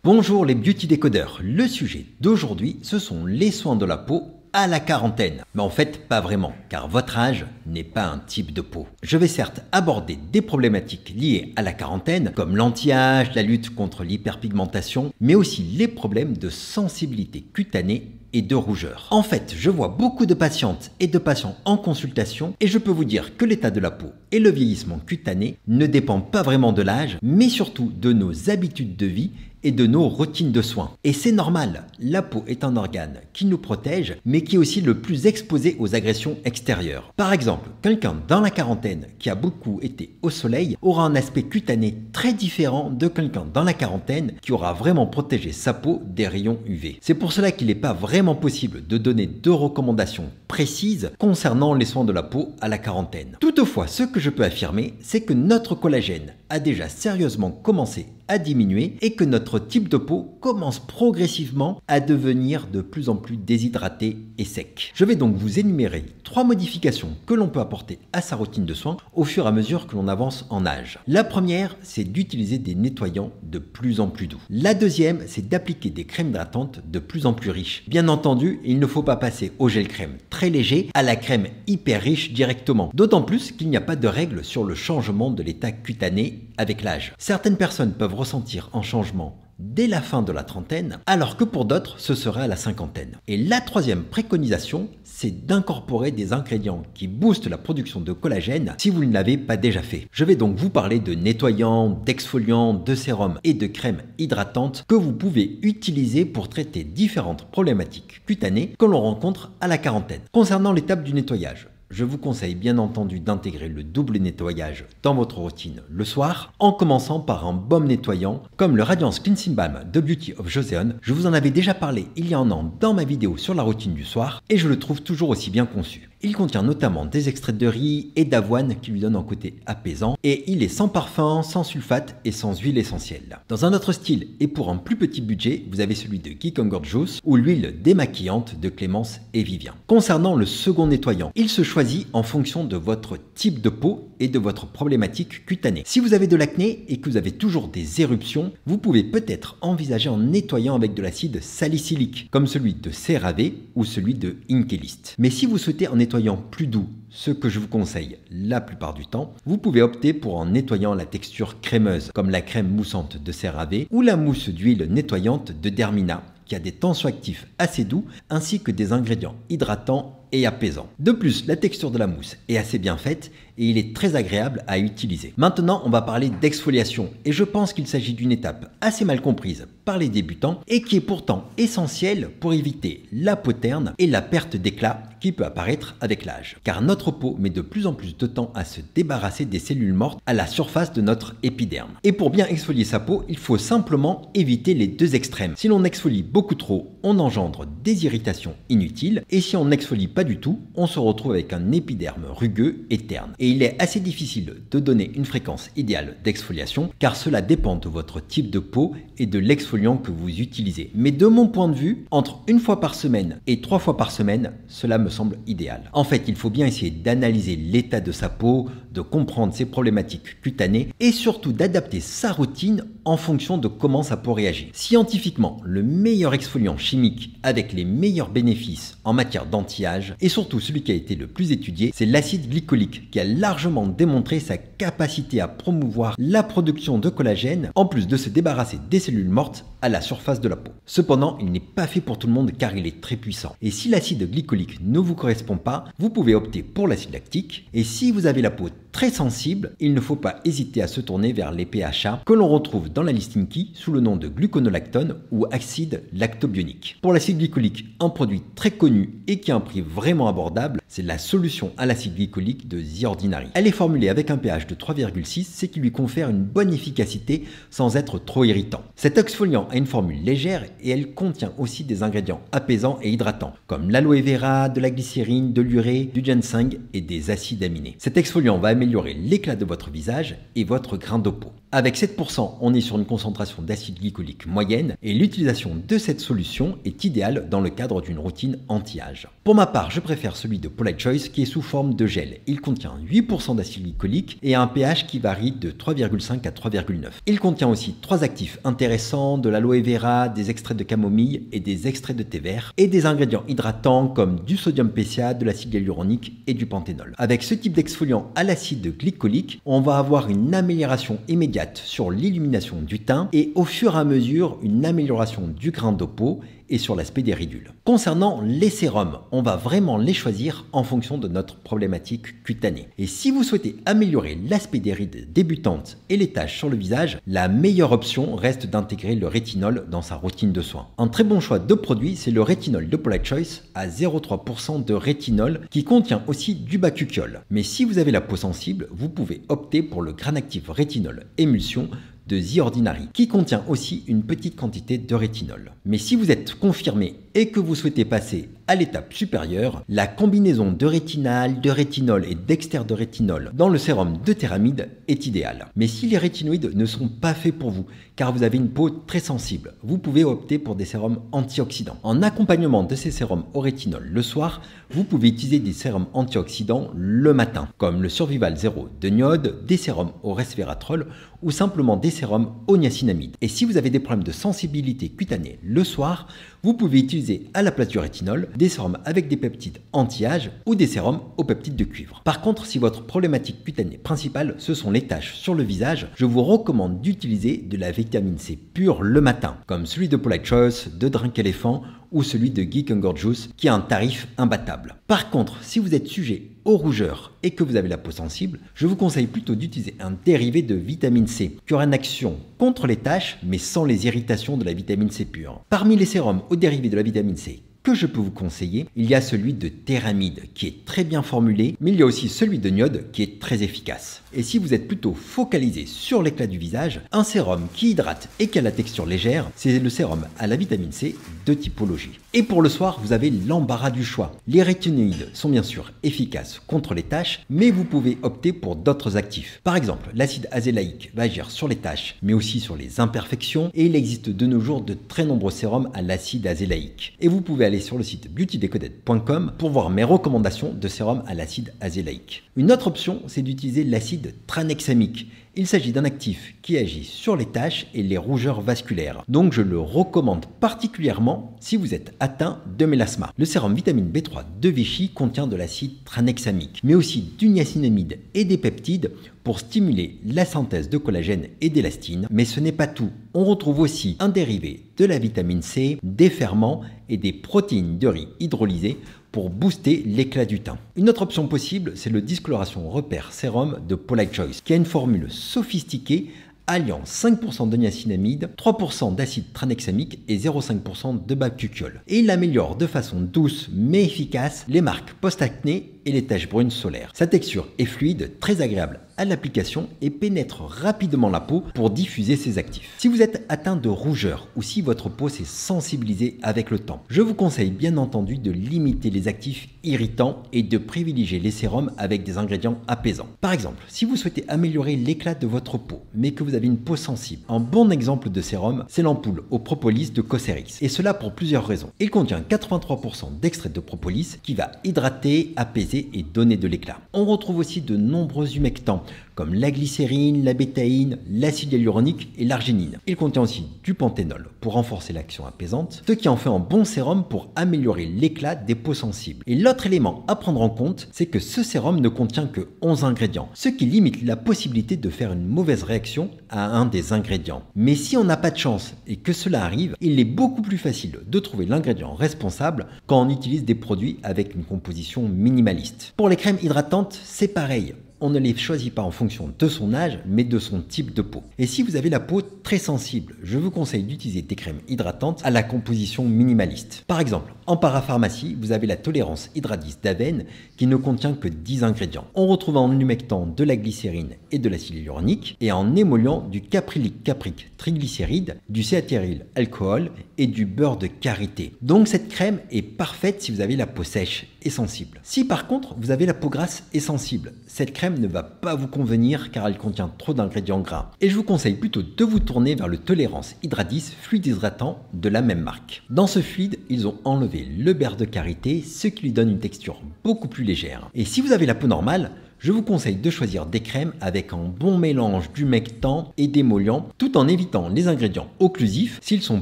Bonjour les beauty décodeurs, le sujet d'aujourd'hui ce sont les soins de la peau à la quarantaine. Mais en fait pas vraiment, car votre âge n'est pas un type de peau. Je vais certes aborder des problématiques liées à la quarantaine, comme l'anti-âge, la lutte contre l'hyperpigmentation, mais aussi les problèmes de sensibilité cutanée et de rougeur. En fait, je vois beaucoup de patientes et de patients en consultation et je peux vous dire que l'état de la peau et le vieillissement cutané ne dépendent pas vraiment de l'âge, mais surtout de nos habitudes de vie et de nos routines de soins. Et c'est normal, la peau est un organe qui nous protège, mais qui est aussi le plus exposé aux agressions extérieures. Par exemple, quelqu'un dans la quarantaine qui a beaucoup été au soleil aura un aspect cutané très différent de quelqu'un dans la quarantaine qui aura vraiment protégé sa peau des rayons UV. C'est pour cela qu'il n'est pas vraiment possible de donner deux recommandations précises concernant les soins de la peau à la quarantaine. Toutefois, ce que je peux affirmer, c'est que notre collagène a déjà sérieusement commencé à diminuer et que notre type de peau commence progressivement à devenir de plus en plus déshydraté et sec. Je vais donc vous énumérer 3 modifications que l'on peut apporter à sa routine de soins au fur et à mesure que l'on avance en âge. La première, c'est d'utiliser des nettoyants de plus en plus doux. La deuxième, c'est d'appliquer des crèmes hydratantes de plus en plus riches. Bien entendu, il ne faut pas passer au gel crème très léger à la crème hyper riche directement. D'autant plus qu'il n'y a pas de règle sur le changement de l'état cutané avec l'âge. Certaines personnes peuvent ressentir un changement dès la fin de la trentaine, alors que pour d'autres, ce sera à la cinquantaine. Et la troisième préconisation, c'est d'incorporer des ingrédients qui boostent la production de collagène si vous ne l'avez pas déjà fait. Je vais donc vous parler de nettoyants, d'exfoliants, de sérums et de crèmes hydratantes que vous pouvez utiliser pour traiter différentes problématiques cutanées que l'on rencontre à la quarantaine. Concernant l'étape du nettoyage, je vous conseille bien entendu d'intégrer le double nettoyage dans votre routine le soir, en commençant par un baume nettoyant comme le Radiance Cleansing Balm de Beauty of Joseon. Je vous en avais déjà parlé il y a un an dans ma vidéo sur la routine du soir et je le trouve toujours aussi bien conçu. Il contient notamment des extraits de riz et d'avoine qui lui donnent un côté apaisant et il est sans parfum, sans sulfate et sans huile essentielle. Dans un autre style et pour un plus petit budget, vous avez celui de Kickonger Juice ou l'huile démaquillante de Clémence et Vivien. Concernant le second nettoyant, il se choisit en fonction de votre type de peau et de votre problématique cutanée. Si vous avez de l'acné et que vous avez toujours des éruptions, vous pouvez peut-être envisager un nettoyant avec de l'acide salicylique comme celui de CeraVe ou celui de Inkélist. Mais si vous souhaitez un nettoyant plus doux, ce que je vous conseille la plupart du temps, vous pouvez opter pour un nettoyant à la texture crémeuse comme la crème moussante de CeraVe ou la mousse d'huile nettoyante de Dermina qui a des tensioactifs assez doux ainsi que des ingrédients hydratants et apaisant. De plus, la texture de la mousse est assez bien faite et il est très agréable à utiliser. Maintenant, on va parler d'exfoliation et je pense qu'il s'agit d'une étape assez mal comprise par les débutants et qui est pourtant essentielle pour éviter la peau terne et la perte d'éclat qui peut apparaître avec l'âge. Car notre peau met de plus en plus de temps à se débarrasser des cellules mortes à la surface de notre épiderme. Et pour bien exfolier sa peau, il faut simplement éviter les deux extrêmes. Si l'on exfolie beaucoup trop, on engendre des irritations inutiles et si on n'exfolie pas du tout, on se retrouve avec un épiderme rugueux et terne. Et il est assez difficile de donner une fréquence idéale d'exfoliation car cela dépend de votre type de peau et de l'exfoliant que vous utilisez. Mais de mon point de vue, entre 1 fois par semaine et 3 fois par semaine, cela me semble idéal. En fait, il faut bien essayer d'analyser l'état de sa peau, de comprendre ses problématiques cutanées et surtout d'adapter sa routine en fonction de comment sa peau réagit. Scientifiquement, le meilleur exfoliant chimique avec les meilleurs bénéfices en matière d'anti-âge et surtout celui qui a été le plus étudié, c'est l'acide glycolique qui a largement démontré sa capacité à promouvoir la production de collagène en plus de se débarrasser des cellules mortes à la surface de la peau. Cependant, il n'est pas fait pour tout le monde car il est très puissant. Et si l'acide glycolique ne vous correspond pas, vous pouvez opter pour l'acide lactique. Et si vous avez la peau très sensible, il ne faut pas hésiter à se tourner vers les PHA que l'on retrouve dans la liste Inky sous le nom de gluconolactone ou acide lactobionique. Pour l'acide glycolique, un produit très connu et qui a un prix vraiment abordable, c'est la solution à l'acide glycolique de The Ordinary. Elle est formulée avec un pH de 3,6, ce qui lui confère une bonne efficacité sans être trop irritant. Cet exfoliant a une formule légère et elle contient aussi des ingrédients apaisants et hydratants comme l'aloe vera, de la glycérine, de l'urée, du ginseng et des acides aminés. Cet exfoliant va améliorer l'éclat de votre visage et votre grain de peau. Avec 7%, on est sur une concentration d'acide glycolique moyenne et l'utilisation de cette solution est idéale dans le cadre d'une routine anti-âge. Pour ma part, je préfère celui de Polite Choice qui est sous forme de gel. Il contient 8% d'acide glycolique et un pH qui varie de 3,5 à 3,9. Il contient aussi 3 actifs intéressants, de l'aloe vera, des extraits de camomille et des extraits de thé vert, et des ingrédients hydratants comme du sodium PCA, de l'acide hyaluronique et du panthénol. Avec ce type d'exfoliant à l'acide glycolique, on va avoir une amélioration immédiate sur l'illumination du teint et au fur et à mesure une amélioration du grain de peau et sur l'aspect des ridules. Concernant les sérums, on va vraiment les choisir en fonction de notre problématique cutanée. Et si vous souhaitez améliorer l'aspect des rides débutantes et les taches sur le visage, la meilleure option reste d'intégrer le rétinol dans sa routine de soins. Un très bon choix de produit, c'est le rétinol de Polite Choice à 0,3% de rétinol qui contient aussi du bakuchiol. Mais si vous avez la peau sensible, vous pouvez opter pour le Gran Active Rétinol Émulsion de The Ordinary, qui contient aussi une petite quantité de rétinol. Mais si vous êtes confirmé et que vous souhaitez passer à l'étape supérieure, la combinaison de rétinal, de rétinol et d'exter de rétinol dans le sérum de Théramide est idéale. Mais si les rétinoïdes ne sont pas faits pour vous, car vous avez une peau très sensible, vous pouvez opter pour des sérums antioxydants. En accompagnement de ces sérums au rétinol le soir, vous pouvez utiliser des sérums antioxydants le matin, comme le Survival Zero de Niode, des sérums au resveratrol ou simplement des sérums au niacinamide. Et si vous avez des problèmes de sensibilité cutanée le soir, vous pouvez utiliser à la place du rétinol des sérums avec des peptides anti-âge ou des sérums aux peptides de cuivre. Par contre, si votre problématique cutanée principale, ce sont les taches sur le visage, je vous recommande d'utiliser de la vitamine C pure le matin, comme celui de Polite Choice, de Drink Elephant ou celui de Geek Hunger Juice qui a un tarif imbattable. Par contre, si vous êtes sujet aux rougeurs et que vous avez la peau sensible, je vous conseille plutôt d'utiliser un dérivé de vitamine C qui aura une action contre les taches mais sans les irritations de la vitamine C pure. Parmi les sérums aux dérivés de la vitamine C que je peux vous conseiller, il y a celui de Théramide qui est très bien formulé, mais il y a aussi celui de Niode qui est très efficace. Et si vous êtes plutôt focalisé sur l'éclat du visage, un sérum qui hydrate et qui a la texture légère, c'est le sérum à la vitamine C de Typologie. Et pour le soir, vous avez l'embarras du choix. Les rétinoïdes sont bien sûr efficaces contre les taches, mais vous pouvez opter pour d'autres actifs. Par exemple, l'acide azélaïque va agir sur les taches, mais aussi sur les imperfections, et il existe de nos jours de très nombreux sérums à l'acide azélaïque. Et vous pouvez aller sur le site beautydecoded.com pour voir mes recommandations de sérum à l'acide azélaïque. Une autre option, c'est d'utiliser l'acide tranexamique. Il s'agit d'un actif qui agit sur les taches et les rougeurs vasculaires. Donc je le recommande particulièrement si vous êtes atteint de mélasma. Le sérum vitamine B3 de Vichy contient de l'acide tranexamique, mais aussi du niacinamide et des peptides pour stimuler la synthèse de collagène et d'élastine. Mais ce n'est pas tout. On retrouve aussi un dérivé de la vitamine C, des ferments et des protéines de riz hydrolysées pour booster l'éclat du teint. Une autre option possible, c'est le Discoloration Repère Sérum de Polite Choice, qui a une formule sophistiquée alliant 5% de niacinamide, 3% d'acide tranexamique et 0,5% de bakuchiol. Et il améliore de façon douce mais efficace les marques post-acné et les taches brunes solaires. Sa texture est fluide, très agréable à l'application et pénètre rapidement la peau pour diffuser ses actifs. Si vous êtes atteint de rougeur ou si votre peau s'est sensibilisée avec le temps, je vous conseille bien entendu de limiter les actifs irritants et de privilégier les sérums avec des ingrédients apaisants. Par exemple, si vous souhaitez améliorer l'éclat de votre peau, mais que vous avez une peau sensible, un bon exemple de sérum, c'est l'ampoule au propolis de Cosrx. Et cela pour plusieurs raisons. Il contient 83% d'extrait de propolis qui va hydrater, apaiser et donner de l'éclat. On retrouve aussi de nombreux humectants comme la glycérine, la bétaïne, l'acide hyaluronique et l'arginine. Il contient aussi du panthénol pour renforcer l'action apaisante, ce qui en fait un bon sérum pour améliorer l'éclat des peaux sensibles. Et l'autre élément à prendre en compte, c'est que ce sérum ne contient que 11 ingrédients, ce qui limite la possibilité de faire une mauvaise réaction à un des ingrédients. Mais si on n'a pas de chance et que cela arrive, il est beaucoup plus facile de trouver l'ingrédient responsable quand on utilise des produits avec une composition minimaliste. Pour les crèmes hydratantes, c'est pareil. On ne les choisit pas en fonction de son âge, mais de son type de peau. Et si vous avez la peau très sensible, je vous conseille d'utiliser des crèmes hydratantes à la composition minimaliste. Par exemple, en parapharmacie, vous avez la Tolérance Hydradis d'Aven qui ne contient que 10 ingrédients. On retrouve en humectant de la glycérine et de l'acide hyaluronique et en émollient du caprylique caprique triglycéride, du céatyryl alcool et du beurre de karité. Donc cette crème est parfaite si vous avez la peau sèche et sensible. Si par contre vous avez la peau grasse et sensible, cette crème ne va pas vous convenir car elle contient trop d'ingrédients gras. Et je vous conseille plutôt de vous tourner vers le Tolérance Hydradis fluide hydratant de la même marque. Dans ce fluide, ils ont enlevé enlever le beurre de karité, ce qui lui donne une texture beaucoup plus légère. Et si vous avez la peau normale, je vous conseille de choisir des crèmes avec un bon mélange d'humectant et d'émollient, tout en évitant les ingrédients occlusifs s'ils sont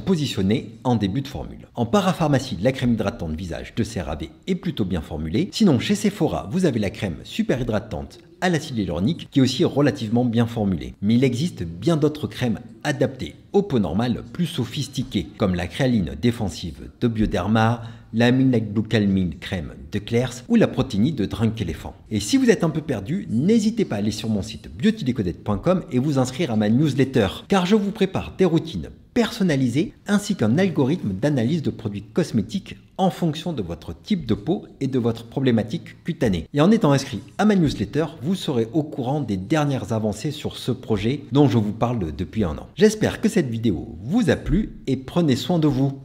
positionnés en début de formule. En parapharmacie, la crème hydratante visage de CeraVe est plutôt bien formulée. Sinon, chez Sephora, vous avez la crème super hydratante à l'acide hyaluronique qui est aussi relativement bien formulée. Mais il existe bien d'autres crèmes adaptées aux peaux normales plus sophistiquées, comme la créaline défensive de Bioderma, la aminoglycalmine crème de Claire's ou la protéinide de Drunk Elephant. Et si vous êtes un peu perdu, n'hésitez pas à aller sur mon site beautydecoded.com et vous inscrire à ma newsletter, car je vous prépare des routines personnalisées ainsi qu'un algorithme d'analyse de produits cosmétiques en fonction de votre type de peau et de votre problématique cutanée. Et en étant inscrit à ma newsletter, vous serez au courant des dernières avancées sur ce projet dont je vous parle depuis un an. J'espère que cette vidéo vous a plu et prenez soin de vous.